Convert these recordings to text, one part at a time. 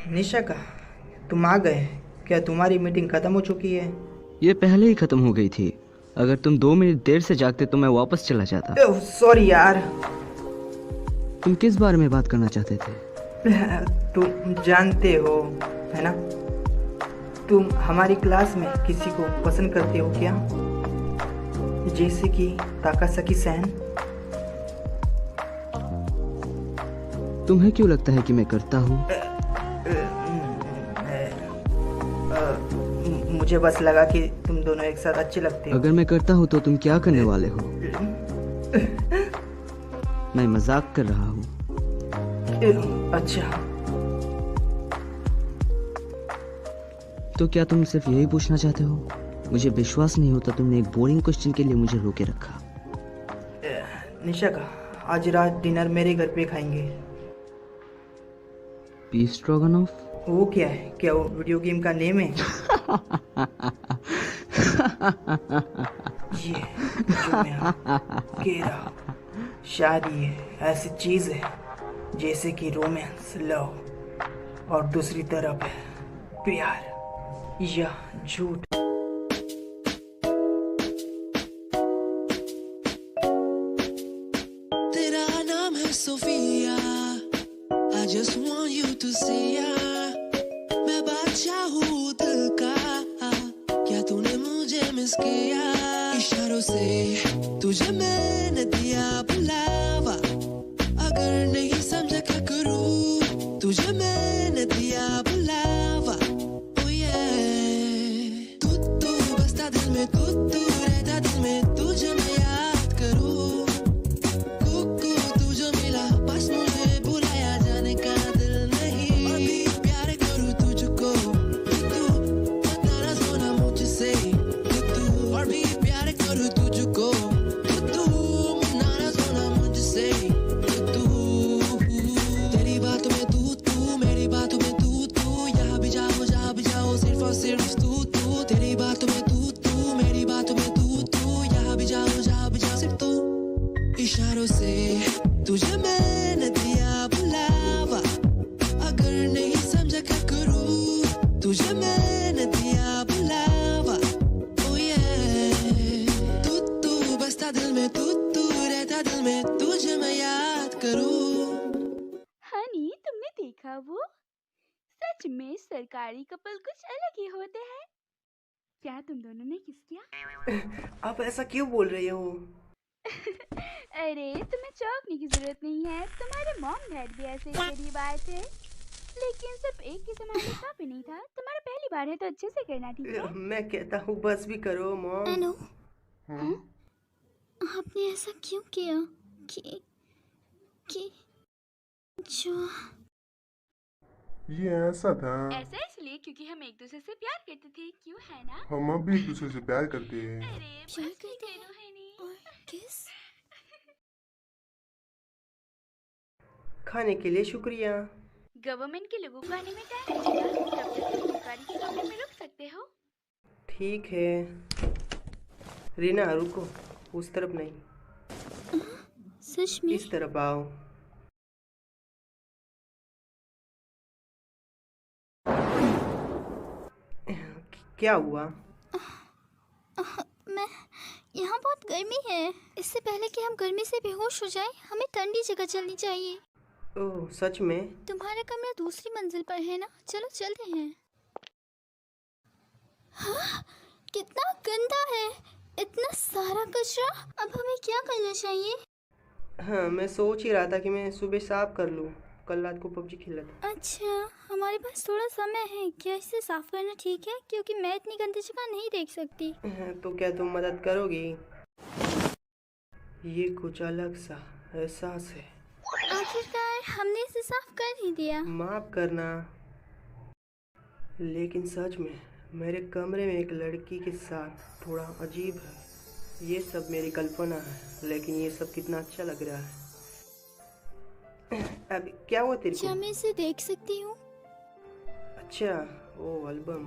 निशा, तुम आ गए? क्या तुम्हारी मीटिंग खत्म हो चुकी है? ये पहले ही खत्म हो गई थी। अगर तुम 2 मिनट देर से जागते तो मैं वापस चला जाता। सॉरी यार। तुम किस बारे में बात करना चाहते थे? तुम जानते हो, है ना? तुम हमारी क्लास में किसी को पसंद करते हो क्या? जैसे कि ताकासाकी सैन। तुम्हें क्यों लगता है कि मैं करता हूँ? मुझे बस लगा कि तुम दोनों एक साथ अच्छे लगते हो। अगर मैं करता हूँ तो तुम क्या करने वाले हो? मैं मजाक कर रहा हूँ। अच्छा, तो क्या तुम सिर्फ यही पूछना चाहते हो? मुझे विश्वास नहीं होता तुमने एक बोरिंग क्वेश्चन के लिए मुझे रोके रखा। निशा, आज रात डिनर मेरे घर पे खाएंगे। Beef stroganoff? वो क्या है? क्या वो वीडियो गेम का नेम है? ये जो मैं कह रहा हूँ, शादी है ऐसी चीज है जैसे कि रोमांस, लव, और दूसरी तरफ है प्यार या झूठ। तेरा नाम है Sophia, I just want you to see ya। मैं बादशाह हूँ दिल का, क्या तूने मुझे मिस किया? इशारों से तुझे मैंने दिया बुलावा, अगर नहीं समझा क्या करूँ? तुझे मैंने दिया बुलावा। Oh yeah। तू बसता दिल में, तू रहता दिल में, तुझे मैं याद करूँ। कुकू तू जो मिला बस मुझे बुलाया जाने का दिल नहीं। और भी प्यार करूँ तुझको, तू मत नाराज होना मुझसे। तू और भी प्यार करूँ तुझको, तू मत नाराज होना मुझसे। तू तेरी बातों में तू मेरी बातों में तू यहाँ भी जाओ जहाँ भी जाओ, सिर्फ और सिर्फ तू तेरी बातों में तू मेरी बातों में तू यहाँ भी जाओ जहाँ भी जाओ, सिर्फ तू। इशारों से तुझे मैंने दिया बुलावा, अगर नहीं समझा क्या करूँ? तुझे मैंने दिया बुलावा। Oh yeah। तू बसता दिल में, तू रहता दिल में, तुझे मैं याद करूँ। हनी, तुमने देखा वो? सच में सरकारी कपल कुछ अलग ही होते हैं। क्या तुम दोनों ने किस किया? आप ऐसा क्यों बोल रहे हो? अरे तुम्हें चौंकने की जरूरत नहीं है, तुम्हारे मॉम डैड भी ऐसे ही करीब आए थे। लेकिन सिर्फ एक की संभालना काफी नहीं था। तुम्हारा पहली बार है तो अच्छे से करना, ठीक है? मैं कहता हूँ बस भी करो मॉम। हेलो, आपने ऐसा क्यों किया कि जो ये ऐसा था। ऐसा इसलिए क्योंकि हम एक दूसरे से प्यार करते थे, क्यों है ना? हम अब भी एक दूसरे से प्यार करते हैं। अरे प्यार बस भी करते करो, हनी। और किस? खाने के लिए शुक्रिया। गवर्नमेंट के लोगों को आने में टाइम लगेगा, तब तक तुम फुलकारी के कमरे में रुक सकते हो। ठीक है रीना, रुको, उस तरफ नहीं, सच में? इस तरफ आओ। क्या हुआ? मैं यहाँ बहुत गर्मी है। इससे पहले कि हम गर्मी से बेहोश हो जाएं, हमें ठंडी जगह चलनी चाहिए। ओह सच में? तुम्हारा कमरा दूसरी मंजिल पर है ना? चलो चलते हैं। हाँ, कितना गंदा है, इतना सारा कचरा। अब हमें क्या करना चाहिए? हाँ, मैं सोच ही रहा था कि मैं सुबह साफ कर लूँ, कल रात को पबजी खेला था। अच्छा, हमारे पास थोड़ा समय है, क्या इसे साफ करना ठीक है? क्योंकि मैं इतनी गंदी जगह नहीं देख सकती। हाँ, तो क्या तुम मदद करोगी? ये कुछ अलग सा एहसास है। आखिरकार हमने इसे साफ कर ही दिया। माफ करना, लेकिन सच में मेरे कमरे में एक लड़की के साथ थोड़ा अजीब है। ये सब मेरी कल्पना है, लेकिन ये सब कितना अच्छा लग रहा है। अब क्या हुआ तेरे क्या को? मैं इसे देख सकती हूँ? अच्छा, वो एल्बम।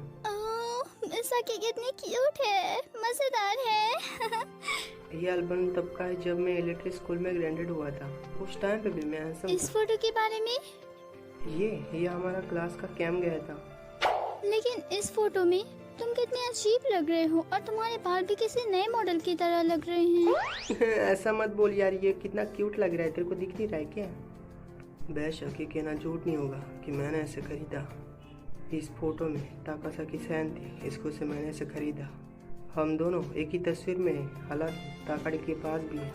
मिसा की कितनी क्यूट है, मजेदार है। ये एल्बम तब का है जब मैं इलेक्ट्रिक स्कूल में ग्रेजुएट हुआ था। उस टाइम पे भी मैं हैंडसम इस फोटो के बारे में? ये हमारा क्लास का कैंप गया था। लेकिन इस फोटो में तुम कितने अजीब लग रहे हो और तुम्हारे बाल भी किसी नए मॉडल की तरह लग रहे हैं। ऐसा मत बोल यार, ये कितना क्यूट लग रहा है, तेरे को दिख नहीं रहा है क्या? बेशक ये कहना झूठ नहीं होगा कि मैंने ऐसे खरीदा। इस फोटो में ताकासाकी सैन थी, इसको से मैंने ऐसे खरीदा। हम दोनों एक ही तस्वीर में हैं, हालांकि ताकाड़ी के पास भी है।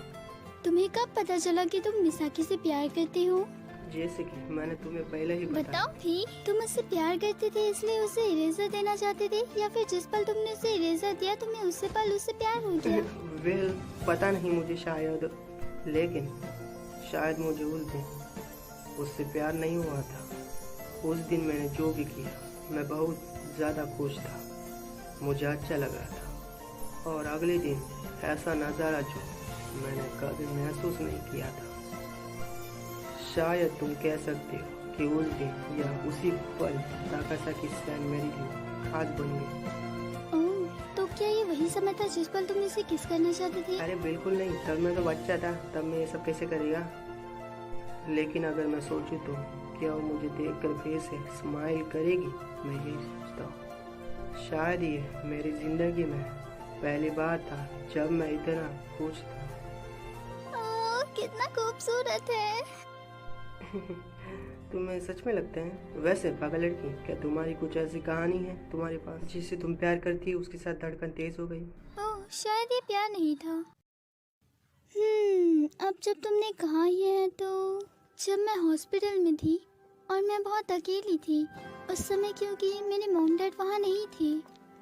तुम्हें कब पता चला कि तुम मिसाकी से प्यार करते हो? जैसे कि मैंने तुम्हें पहले ही बताया। बताओ भी, तुम उससे प्यार करते थे इसलिए उसे इरेजर देना चाहते थे, या फिर जिस पल तुमने उसे इरेजर दिया तुम्हें उससे पल उससे प्यार हो गया? वेल पता नहीं मुझे, शायद, लेकिन शायद मुझे उस दिन उससे प्यार नहीं हुआ था। उस दिन मैंने जो भी किया मैं बहुत ज़्यादा खुश था, मुझे अच्छा लग रहा था। और अगले दिन ऐसा नज़ारा जो मैंने कभी महसूस नहीं किया था। शायद तुम कह सकते हो कि उस दिन या उसी पल ताकासाकी सैन मेरे लिए खास बन गई। ओह, तो क्या ये वही समय था जिस पल तुम इसे किस करना चाहते थे? अरे बिल्कुल नहीं, तब मैं तो बच्चा था, तब मैं ये सब कैसे करेगा। लेकिन अगर मैं सोचूं तो क्या वो मुझे देखकर फिर से स्माइल करेगी, मैं यही सोचता हूँ। शायद ये मेरी जिंदगी में पहली बार था जब मैं इतना खुश था। ओह, कितना खूबसूरत है। तुम्हें सच में लगता है? वैसे पागल लड़की, क्या तुम्हारी कुछ ऐसी कहानी है तुम्हारे पास जिससे तुम प्यार करती हो उसके साथ धड़कन तेज हो गई? ओह, शायद ये प्यार नहीं था। अब जब तुमने कहा ये है तो जब मैं हॉस्पिटल में थी और मैं बहुत अकेली थी उस समय, क्योंकि मेरे मॉम डैड वहाँ नहीं थे,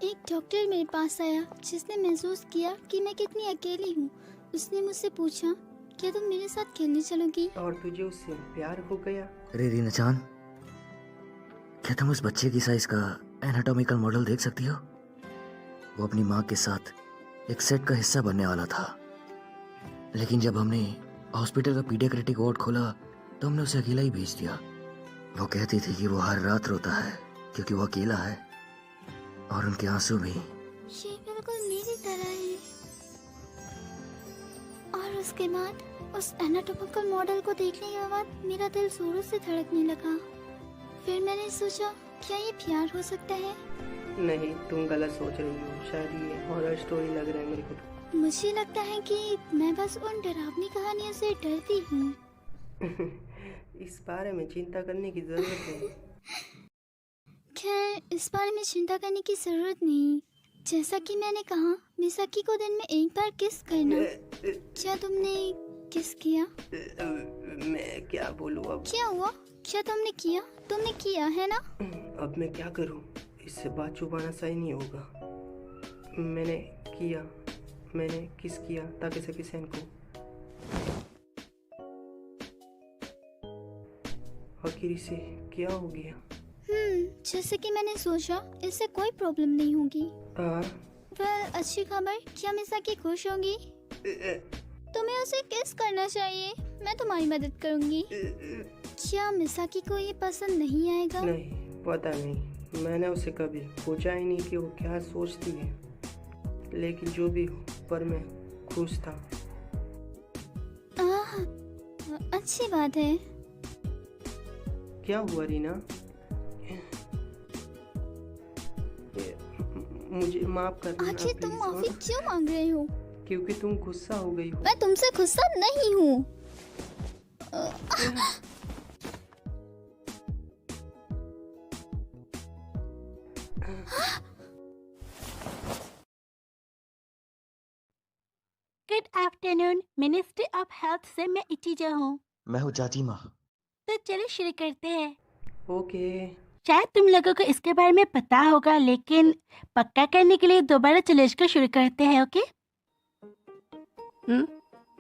एक डॉक्टर मेरे पास आया जिसने महसूस किया कि मैं कितनी अकेली हूँ। उसने मुझसे पूछा, क्या तुम मेरे साथ खेलने चलोगी? और तुझे उससे प्यार हो गया? अरे रीना-चान, क्या तुम उस बच्चे की साइज का एनाटॉमिकल मॉडल देख सकती हो? वो अपनी माँ के साथ एक सेट का हिस्सा बनने वाला था, लेकिन जब हमने हॉस्पिटल का पीडियाट्रिक वार्ड खोला तो हमने उसे अकेला ही भेज दिया। वो कहती थी कि वो हर रात रोता है क्योंकि वो अकेला है और उनके आंसू भी। ये बिल्कुल मेरी तरह है। और उसके बाद उस एनाटॉमिकल मॉडल को देखने के बाद मेरा दिल जोरों से धड़कने लगा। फिर मैंने सोचा, क्या ये प्यार हो सकता है? नहीं, तुम गलत सोच रही हो, शायद ये हॉरर स्टोरी लग रहा है मेरे को। मुझे लगता है कि मैं बस उन डरावनी कहानियों से डरती हूँ। इस बारे में चिंता करने की जरूरत है। खैर, इस बारे में चिंता करने की जरूरत नहीं। जैसा कि मैंने कहा, मिसाकी को दिन में एक बार किस करना। क्या तुमने किस किया? मैं क्या बोलूं अब? क्या हुआ? क्या तुमने किया? तुमने किया है ना? अब मैं क्या करूं? इससे बात छुपाना सही नहीं होगा। मैंने किस किया ताकासाकी सैन को। आखिर से क्या हो गया? जैसे कि मैंने सोचा इससे कोई प्रॉब्लम नहीं होगी। वेल, अच्छी खबर, क्या मिसाकी खुश होगी? तुम्हें उसे किस करना चाहिए, मैं तुम्हारी मदद करूंगी। क्या मिसाकी को ये पसंद नहीं आएगा? नहीं, पता नहीं, मैंने उसे कभी पूछा ही नहीं कि वो क्या सोचती है। लेकिन जो भी हो, पर मैं खुश था। अच्छी बात है। क्या हुआ रीना? मुझे माफ करना। आखिर तुम माफी क्यों मांग रहे हो? क्योंकि तुम गुस्सा हो गई हो। मैं तुमसे गुस्सा नहीं हूँ। Good afternoon, ministry of health से मैं इटीजा हूँ। मैं हूँ चाची माँ। तो चलो शुरू करते हैं। ओके। शायद तुम लोगों को इसके बारे में पता होगा, लेकिन पक्का करने के लिए दोबारा चैलेंज को शुरू करते हैं। ओके?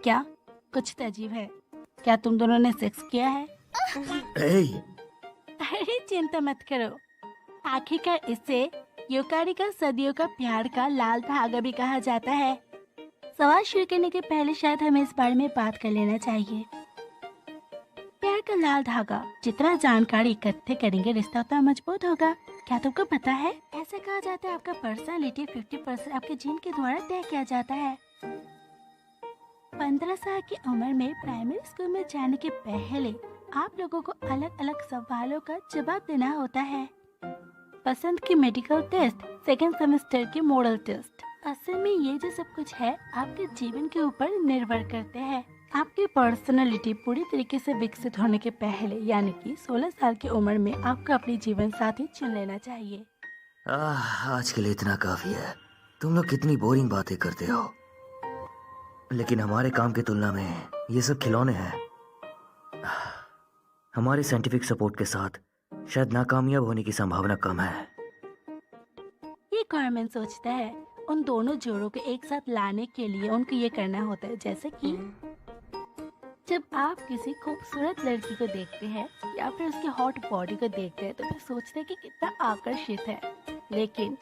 क्या कुछ तो अजीब है? क्या तुम दोनों ने सेक्स किया है? अरे चिंता मत करो, आखिरकार इसे यूकारी का सदियों का प्यार का लाल धागा भी कहा जाता है। सवाल शुरू करने के पहले शायद हमें इस बारे में बात कर लेना चाहिए। प्यार का लाल धागा, जितना जानकारी इकट्ठे करेंगे रिश्ता उतना मजबूत होगा। क्या तुमको पता है, ऐसा कहा जाता है आपका पर्सनालिटी 50% आपके जीन के द्वारा तय किया जाता है। 15 साल की उम्र में प्राइमरी स्कूल में जाने के पहले आप लोगों को अलग अलग सवालों का जवाब देना होता है। पसंद की मेडिकल टेस्ट, सेकेंड सेमेस्टर के मॉडल टेस्ट। असल में ये जो सब कुछ है आपके जीवन के ऊपर निर्भर करते हैं। आपकी पर्सनालिटी पूरी तरीके से विकसित होने के पहले यानी कि 16 साल की उम्र में आपको अपनी जीवन साथी चुन लेना चाहिए। आज के लिए इतना काफी है। तुम लोग कितनी बोरिंग बातें करते हो, लेकिन हमारे काम की तुलना में ये सब खिलौने हैं। हमारे साइंटिफिक सपोर्ट के साथ शायद नाकामयाब होने की संभावना कम है। ये गवर्नमेंट सोचता है उन दोनों जोड़ों को एक साथ लाने के लिए उनको ये करना होता है, जैसे कि जब आप किसी खूबसूरत लड़की को देखते हैं या फिर उसकी हॉट बॉडी को देखते हैं तो फिर सोचते हैं कि कितना आकर्षित है, लेकिन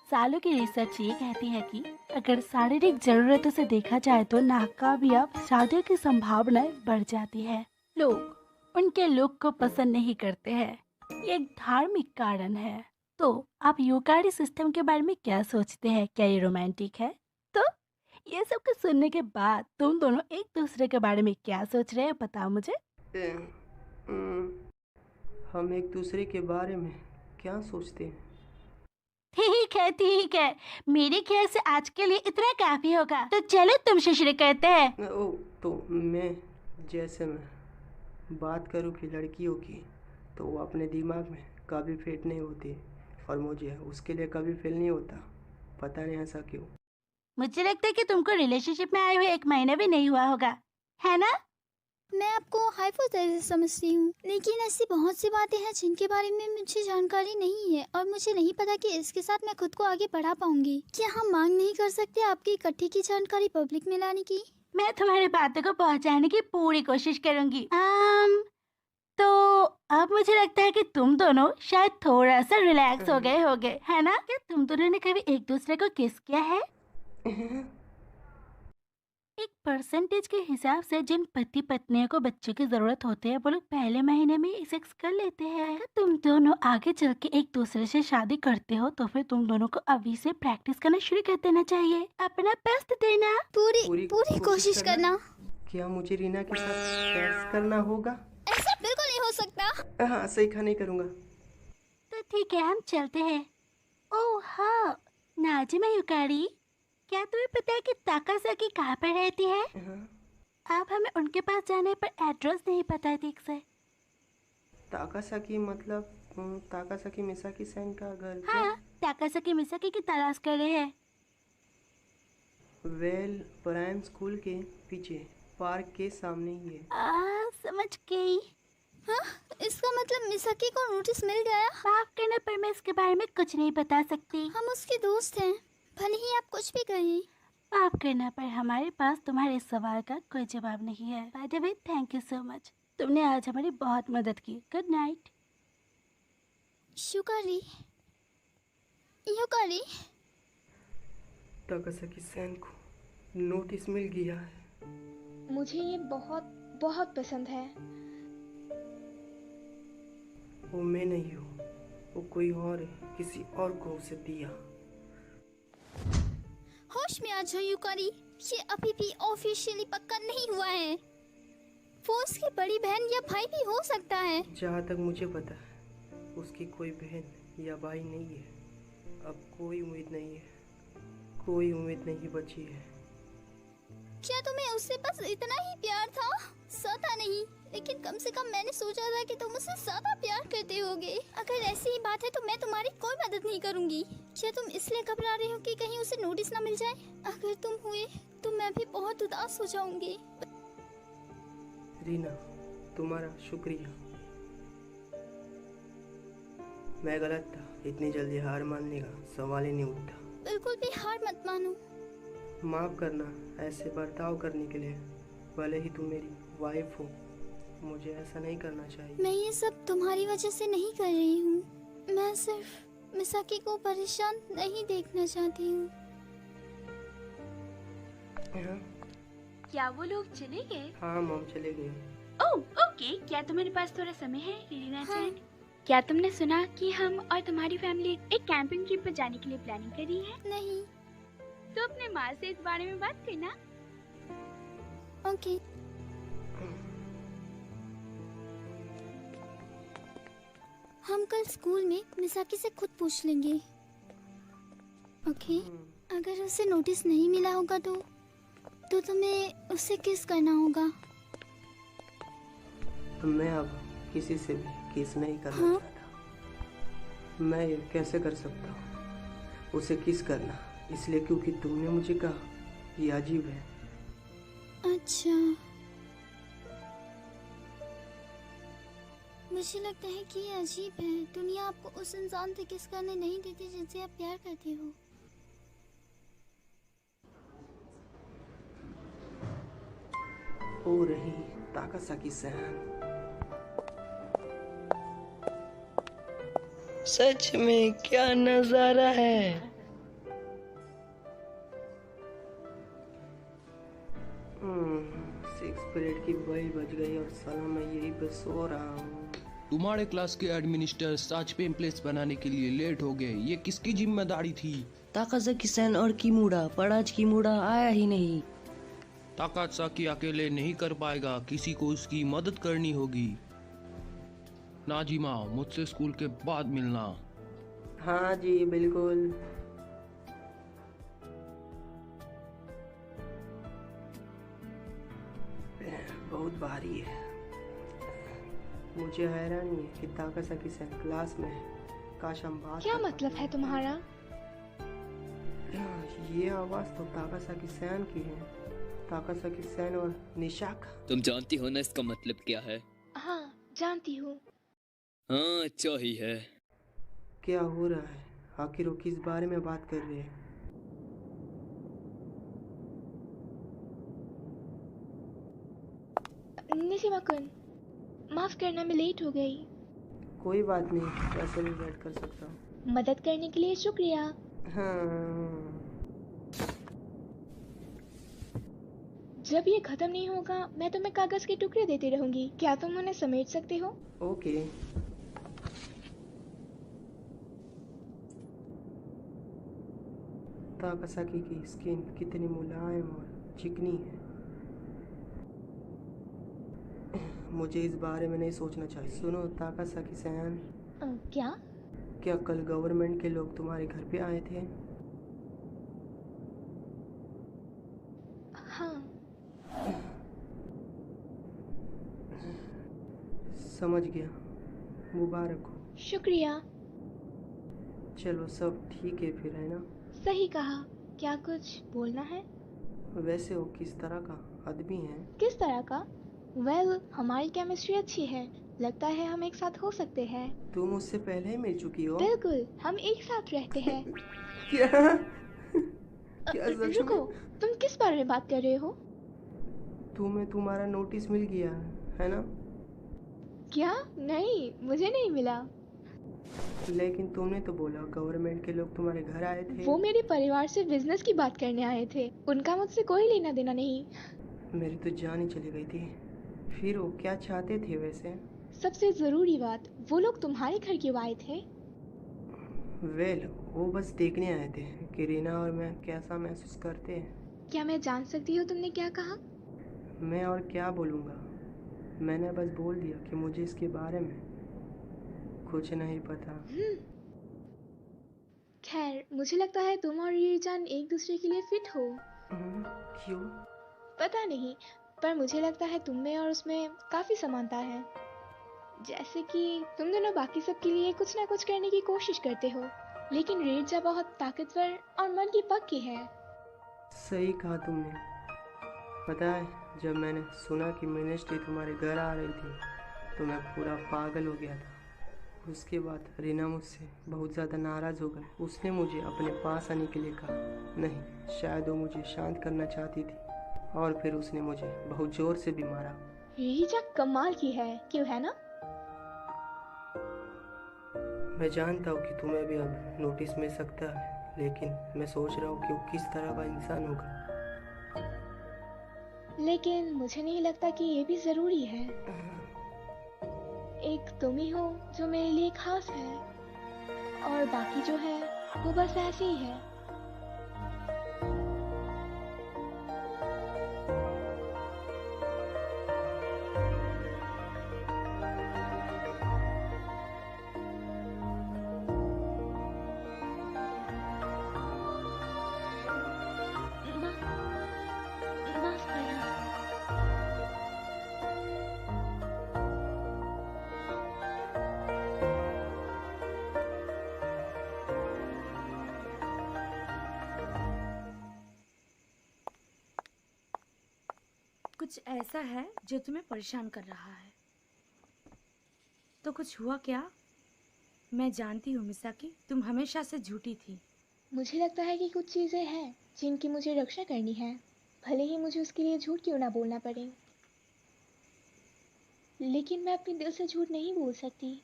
सालों की रिसर्च ये कहती है कि अगर शारीरिक जरूरतों से देखा जाए तो नाकामयाब शादियों की संभावनाएं बढ़ जाती है। लोग उनके लुक को पसंद नहीं करते हैं, ये एक धार्मिक कारण है। तो आप यूकारी सिस्टम के बारे में क्या सोचते हैं? क्या ये रोमांटिक है? तो ये सब कुछ सुनने के बाद तुम दोनों एक दूसरे के बारे में क्या सोच रहे हैं, बताओ मुझे। हम एक दूसरे के बारे में क्या सोचते हैं? ठीक है, मेरे ख्याल से आज के लिए इतना काफी होगा। तो चलो तुमसे शुरू करते हैं। ओ, तो मैं बात करूं कि लड़कियों की, तो वो अपने दिमाग में कभी फिट नहीं होती और मुझे उसके लिए कभी फील नहीं होता। पता नहीं ऐसा क्यों। मुझे लगता है कि तुमको रिलेशनशिप में आए हुए 1 महीना भी नहीं हुआ होगा, है ना? मैं आपको हाइपोथेसिस समझती हूँ, लेकिन ऐसी बहुत सी बातें हैं जिनके बारे में मुझे जानकारी नहीं है और मुझे नहीं पता कि इसके साथ मैं खुद को आगे बढ़ा पाऊंगी। क्या हम मांग नहीं कर सकते आपकी इकट्ठी की जानकारी पब्लिक में लाने की? मैं तुम्हारी बातों को पहुंचाने की पूरी कोशिश करूंगी। तो अब मुझे लगता है कि तुम दोनों शायद थोड़ा सा रिलैक्स हो गए होगे, है ना? क्या तुम दोनों ने कभी एक दूसरे को किस किया है? एक परसेंटेज के हिसाब से जिन पति पत्नियों को बच्चों की जरूरत होती है वो लोग पहले महीने में ही सेक्स कर लेते हैं। अगर तुम दोनों आगे चल के एक दूसरे से शादी करते हो तो फिर तुम दोनों को अभी से प्रैक्टिस करना शुरू कर देना चाहिए। अपना बेस्ट देना, पूरी कोशिश करना। क्या मुझे रीना के साथ सेक्स करना होगा? ऐसा बिल्कुल नहीं हो सकता। हाँ, सीखा नहीं करूँगा। तो ठीक है, हम चलते हैं। ओह हाँ नाजिमा युकारी, क्या तुम्हें पता है कि ताकासाकी कहाँ पर रहती है? आप हमें उनके पास जाने पर एड्रेस नहीं पता है ठीक से। ताकासाकी मतलब ताकासाकी मिसाकी सेन का घर? हाँ, ताकासाकी मिसाकी की तलाश कर रहे हैं। वेल, प्राइम स्कूल के पीछे पार्क के सामने ही है। समझ गई। हाँ, इसका मतलब मिसाकी को नोटिस मिल गया। माफ करना पर मैं इसके बारे में कुछ नहीं बता सकती। हम उसके दोस्त हैं, भले ही आप कुछ भी कहें। माफ करना पर हमारे पास तुम्हारे सवाल का कोई जवाब नहीं है। By the way, thank you so much, तुमने आज हमारी बहुत मदद की। Good night. युकारी, ताकासाकी सेन को नोटिस मिल गया है। मुझे ये बहुत बहुत पसंद है। वो मैं नहीं हूँ, वो कोई और है, किसी और को उसे दिया। होश में आ जाओ युकारी, ये अभी भी ऑफिशियली पक्का नहीं हुआ है। वो उसकी बड़ी बहन या भाई भी हो सकता है। जहाँ तक मुझे पता है उसकी कोई बहन या भाई नहीं है। अब कोई उम्मीद नहीं बची है। क्या तुम्हें उससे बस इतना ही प्यार था? ज्यादा नहीं, लेकिन कम से कम मैंने सोचा था कि तुम उससे ज्यादा प्यार करते होगे। अगर ऐसी ही बात है तो मैं तुम्हारी कोई मदद नहीं करूंगी। क्या तुम इसलिए घबरा रहे हो कि कहीं उसे नोटिस ना मिल जाए? अगर तुम हुए तो मैं भी बहुत उदास हो जाऊंगी। रीना, तुम्हारा शुक्रिया। मैं गलत था, इतनी जल्दी हार मानने का सवाल ही नहीं उठता। बिल्कुल भी हार मत मानो। माफ करना ऐसे बर्ताव करने के लिए। भले ही तुम मेरी वाइफ हो, मुझे ऐसा नहीं करना चाहिए। मैं ये सब तुम्हारी वजह से नहीं कर रही हूँ। मैं सिर्फ मिसाकी को परेशान नहीं देखना चाहती हूँ। क्या वो लोग चले गए? हाँ मॉम, चले गए। ओह ओके, क्या तुम्हारे पास थोड़ा समय है रीना चैन? क्या तुमने सुना कि हम और तुम्हारी फैमिली एक कैंपिंग ट्रिप पर जाने के लिए प्लानिंग कर रही है? नहीं। तो अपने माँ से इस बारे में बात करना। ओके। हम कल स्कूल में मिसाकी से खुद पूछ लेंगे। ओके। अगर उसे नोटिस नहीं मिला होगा तो तुम्हें उससे किस करना होगा। मैं अब किसी से भी किस नहीं करना हाँ? चाहता। मैं ये कैसे कर सकता हूँ उसे किस करना, इसलिए क्योंकि तुमने मुझे कहा। ये अजीब है। अच्छा, मुझे लगता है कि ये अजीब है। दुनिया आपको उस इंसान से किस करने नहीं देती जिनसे आप प्यार करते हो। ओ रही ताकासाकी सहन। सच में क्या नजारा है। सिक्स पीरियड की बेल बज गई और साला मैं यहीं पे सो रहा हूँ। तुम्हारे क्लास के एडमिनिस्टर सच पेम्पलेट्स बनाने के लिए लेट हो गए। ये किसकी जिम्मेदारी थी? ताकाजाकी सैन और कीमूड़ा, पर आज कीमूड़ा आया ही नहीं। ताकासाकी अकेले नहीं कर पाएगा, किसी को उसकी मदद करनी होगी। नाजिमा, मुझसे स्कूल के बाद मिलना। हाँ जी बिल्कुल। बहुत भारी है। मुझे हैरानी है कि ताकासाकी सैन क्लास में है। काश हम बात क्या कर मतलब पाते। है तुम्हारा? ये आवाज तो ताकासाकी सैन की है। ताकासाकी सैन और निशाका। तुम जानती हो ना इसका मतलब क्या है? हाँ जानती हूँ। हाँ अच्छा ही है। क्या हो रहा है? आखिर वो किस बारे में बात कर रहे हैं? निशिमा-कुन, माफ करना मैं लेट हो गई। कोई बात नहीं, वैसे भी वेट कर सकता हूँ। मदद करने के लिए शुक्रिया। हाँ। जब ये खत्म नहीं होगा मैं तुम्हें कागज के टुकड़े देती रहूंगी। क्या तुम उन्हें समेट सकते हो? ओके। ताकासाकी की स्किन कितनी मुलायम और चिकनी है। मुझे इस बारे में नहीं सोचना चाहिए। सुनो ताकासाकी सैन, क्या? क्या कल गवर्नमेंट के लोग तुम्हारे घर पे आए थे? हाँ। समझ गया, मुबारक हो। शुक्रिया। चलो सब ठीक है फिर, है ना? सही कहा। क्या कुछ बोलना है? वैसे वो किस तरह का आदमी है? किस तरह का? वेल, हमारी केमिस्ट्री अच्छी है। लगता है हम एक साथ हो सकते हैं। तुम उससे पहले ही मिल चुकी हो? बिल्कुल, हम एक साथ रहते हैं। क्या? क्या सच रुको, में? तुम किस बारे में बात कर रहे हो? तुम्हें तुम्हारा नोटिस मिल गया है ना? क्या? नहीं, मुझे नहीं मिला। लेकिन तुमने तो बोला गवर्नमेंट के लोग तुम्हारे घर आए थे। वो मेरे परिवार से बिजनेस की बात करने आए थे। उनका मुझसे कोई लेना देना नहीं। मेरी तो जान ही चली गई थी। फिर वो क्या चाहते थे वैसे? सबसे जरूरी बात, वो लोग तुम्हारे घर क्यों आए थे? वेल, वो बस देखने आए थे कि रीना और मैं कैसा महसूस करते हैं। क्या मैं जान सकती हूँ तुमने क्या कहा? मैं और क्या बोलूँगा। मैंने बस बोल दिया कि मुझे इसके बारे में कुछ नहीं पता। खैर, मुझे लगता है तुम और रीजान एक दूसरे के लिए फिट हो। क्यों? पता नहीं, पर मुझे लगता है तुम में और उसमें काफी समानता है। जैसे कि तुम दोनों बाकी सब के लिए कुछ ना कुछ करने की कोशिश करते हो, लेकिन रीजा बहुत ताकतवर और मन की पक्की है। सही कहा तुमने। पता है, जब मैंने सुना कि मिनिस्ट्री तुम्हारे घर आ रही थी तो मैं पूरा पागल हो गया था। उसके बाद रीना मुझसे बहुत ज़्यादा नाराज़ हो गई। उसने मुझे अपने पास आने के लिए कहा। नहीं, शायद वो मुझे शांत करना चाहती थी, और फिर उसने मुझे बहुत ज़ोर से भी मारा। रीजा कमाल की है, क्यों है ना? मैं जानता हूँ कि तुम्हें भी अब नोटिस मिल सकता है, लेकिन मैं सोच रहा हूँ कि वो किस तरह का इंसान होगा। लेकिन मुझे नहीं लगता कि ये भी जरूरी है। एक तुम ही हो जो मेरे लिए खास है, और बाकी जो है वो बस ऐसे ही है। कुछ ऐसा है जो तुम्हें परेशान कर रहा है। तो कुछ हुआ क्या? मैं जानती हूँ मिसाकी, तुम हमेशा से झूठी थी। मुझे लगता है कि कुछ चीज़ें हैं जिनकी मुझे रक्षा करनी है, भले ही मुझे उसके लिए झूठ क्यों ना बोलना पड़े। लेकिन मैं अपने दिल से झूठ नहीं बोल सकती।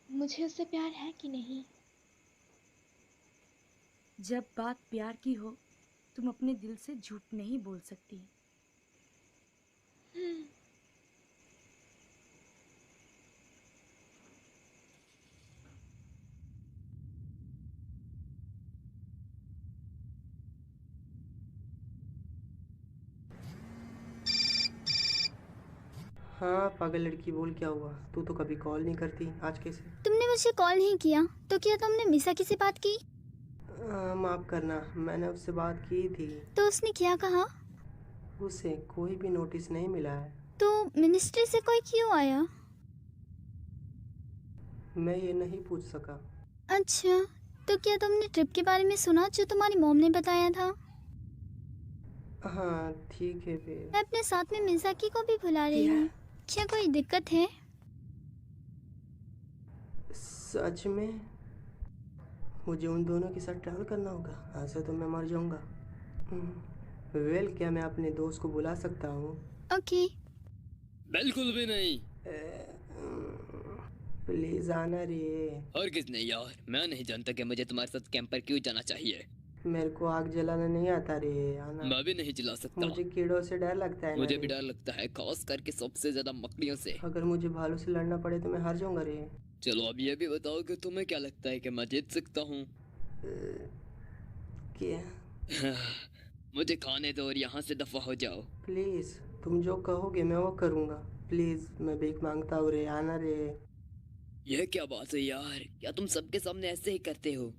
मुझे उससे प्यार है कि नहीं। जब बात प्यार की हो, तुम अपने दिल से झूठ नहीं बोल सकती। हाँ पागल लड़की, बोल क्या हुआ? तू तो कभी कॉल नहीं करती, आज कैसे? तुमने मुझे कॉल नहीं किया तो क्या तुमने मिसाकी से बात की? माफ करना, मैंने उससे बात की थी। तो उसने क्या कहा? उसे कोई भी नोटिस नहीं मिला है। तो मिनिस्ट्री से कोई क्यों आया? मैं ये नहीं पूछ सका। अच्छा, तो क्या तुमने ट्रिप के बारे में सुना जो तुम्हारी मॉम ने बताया था? हाँ ठीक है फिर। मैं अपने साथ में मिसाकी को भी बुला रही हूँ। क्या कोई दिक्कत है? सच में मुझे उन दोनों के साथ ट्रैवल करना होगा, ऐसे तो मैं मर जाऊंगा। वेल, क्या मैं अपने दोस्त को बुला सकता हूँ? ओके। बिल्कुल भी नहीं। प्लीज आना रे। और किसने यार, मैं नहीं जानता कि मुझे तुम्हारे साथ कैंप पर क्यों जाना चाहिए। मेरे को आग जलाना नहीं आता रे, आना। मैं भी नहीं जला सकता। मुझे कीड़ों से डर लगता है। मुझे भी डर लगता है, खास करके सबसे ज्यादा मकड़ियों से। अगर मुझे भालू से लड़ना पड़े तो मैं हार जाऊंगा रे। चलो अब ये भी बताओ कि तुम्हें क्या लगता है कि मैं जीत सकता हूँ? क्या? मुझे खाने दो और यहाँ से दफा हो जाओ। प्लीज, तुम जो कहोगे मैं वो करूँगा। प्लीज, मैं भीख मांगता हूँ रे, आना रे। यह क्या बात है यार, क्या तुम सबके सामने ऐसे ही करते हो?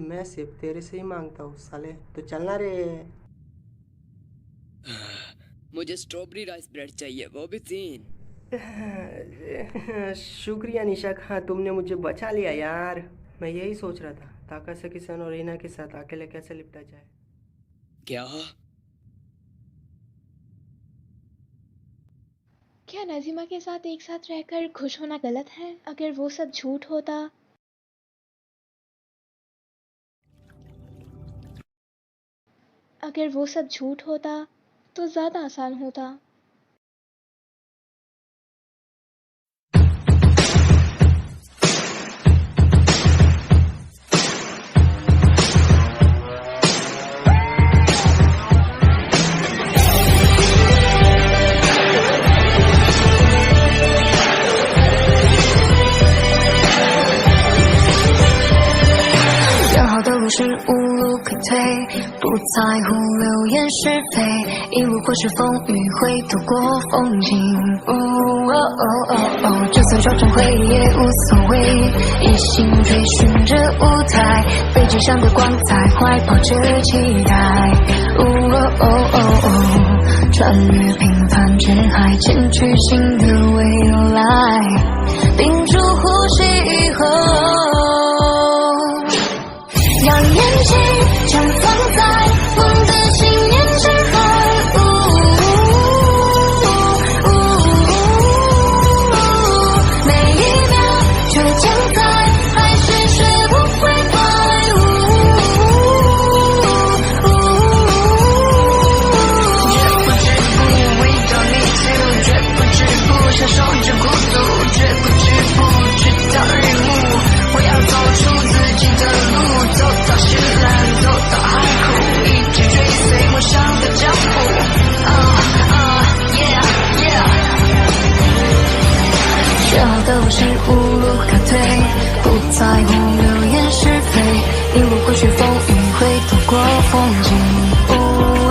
मैं सिर्फ तेरे से ही मांगता हूँ साले, तो चलना रे। मुझे स्ट्रॉबेरी राइस ब्रेड चाहिए, वो भी 3। शुक्रिया निशा खां, तुमने मुझे बचा लिया यार। मैं यही सोच रहा था ताकासाकी-सान और रीना के साथ अकेले कैसे लिपटा जाए। क्या नजीमा के साथ एक साथ रहकर खुश होना गलत है? अगर वो सब झूठ होता, तो ज्यादा आसान होता।都是无路可退，不在乎流言是非，一路或是风雨会度过风景。就算装成回忆也无所谓，一心追寻着舞台，背脊上的光彩，怀抱着期待。穿越平凡之海，前去幸